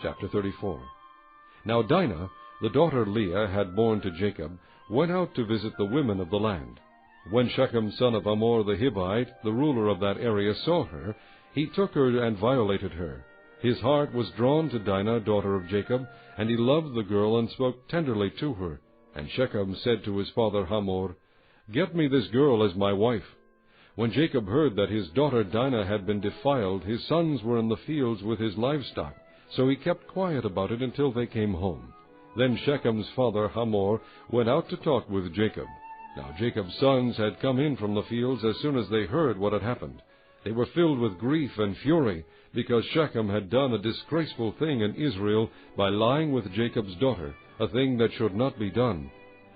Chapter 34. Now Dinah, the daughter Leah had borne to Jacob, went out to visit the women of the land. When Shechem son of Hamor the Hivite, the ruler of that area, saw her, he took her and violated her. His heart was drawn to Dinah, daughter of Jacob, and he loved the girl and spoke tenderly to her. And Shechem said to his father Hamor, "Get me this girl as my wife." When Jacob heard that his daughter Dinah had been defiled, his sons were in the fields with his livestock, so he kept quiet about it until they came home. Then Shechem's father Hamor went out to talk with Jacob. Now Jacob's sons had come in from the fields as soon as they heard what had happened. They were filled with grief and fury, because Shechem had done a disgraceful thing in Israel by lying with Jacob's daughter, a thing that should not be done.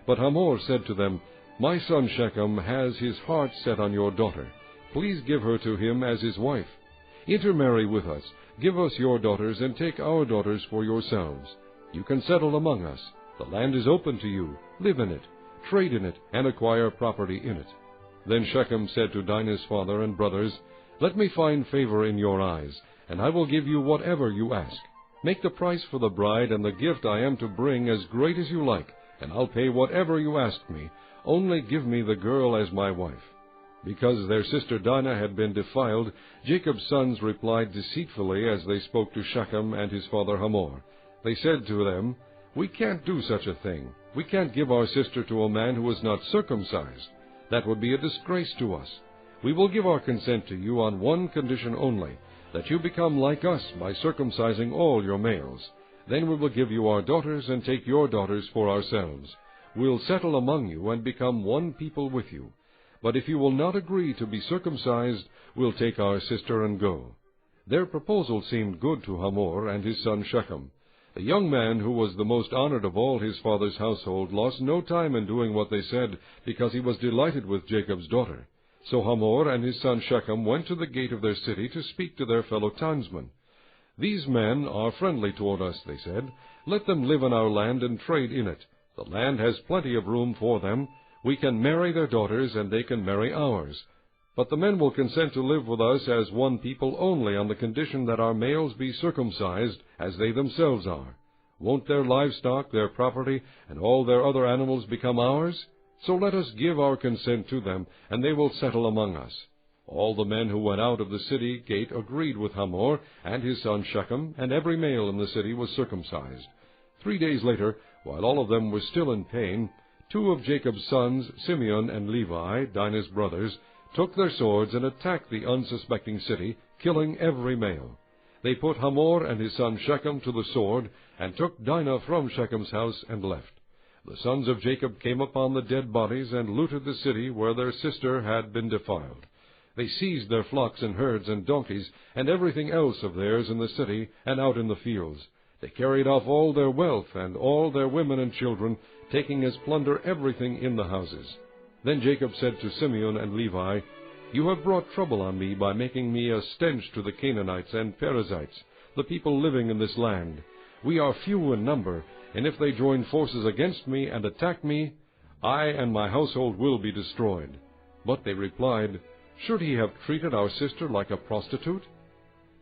But Hamor said to them, "My son Shechem has his heart set on your daughter. Please give her to him as his wife. Intermarry with us, give us your daughters, and take our daughters for yourselves. You can settle among us. The land is open to you. Live in it, trade in it, and acquire property in it." Then Shechem said to Dinah's father and brothers, "Let me find favor in your eyes, and I will give you whatever you ask. Make the price for the bride and the gift I am to bring as great as you like, and I'll pay whatever you ask me. Only give me the girl as my wife." Because their sister Dinah had been defiled, Jacob's sons replied deceitfully as they spoke to Shechem and his father Hamor. They said to them, "We can't do such a thing. We can't give our sister to a man who is not circumcised. That would be a disgrace to us. We will give our consent to you on one condition only, that you become like us by circumcising all your males. Then we will give you our daughters and take your daughters for ourselves. We'll settle among you and become one people with you. But if you will not agree to be circumcised, we'll take our sister and go." Their proposal seemed good to Hamor and his son Shechem. The young man, who was the most honored of all his father's household, lost no time in doing what they said, because he was delighted with Jacob's daughter. So Hamor and his son Shechem went to the gate of their city to speak to their fellow townsmen. "These men are friendly toward us," they said. "Let them live in our land and trade in it. The land has plenty of room for them. We can marry their daughters, and they can marry ours. But the men will consent to live with us as one people only on the condition that our males be circumcised, as they themselves are. Won't their livestock, their property, and all their other animals become ours? So let us give our consent to them, and they will settle among us." All the men who went out of the city gate agreed with Hamor and his son Shechem, and every male in the city was circumcised. 3 days later, while all of them were still in pain, 2 of Jacob's sons, Simeon and Levi, Dinah's brothers, took their swords and attacked the unsuspecting city, killing every male. They put Hamor and his son Shechem to the sword, and took Dinah from Shechem's house and left. The sons of Jacob came upon the dead bodies and looted the city where their sister had been defiled. They seized their flocks and herds and donkeys, and everything else of theirs in the city and out in the fields. They carried off all their wealth and all their women and children, taking as plunder everything in the houses. Then Jacob said to Simeon and Levi, "You have brought trouble on me by making me a stench to the Canaanites and Perizzites, the people living in this land. We are few in number, and if they join forces against me and attack me, I and my household will be destroyed." But they replied, "Should he have treated our sister like a prostitute?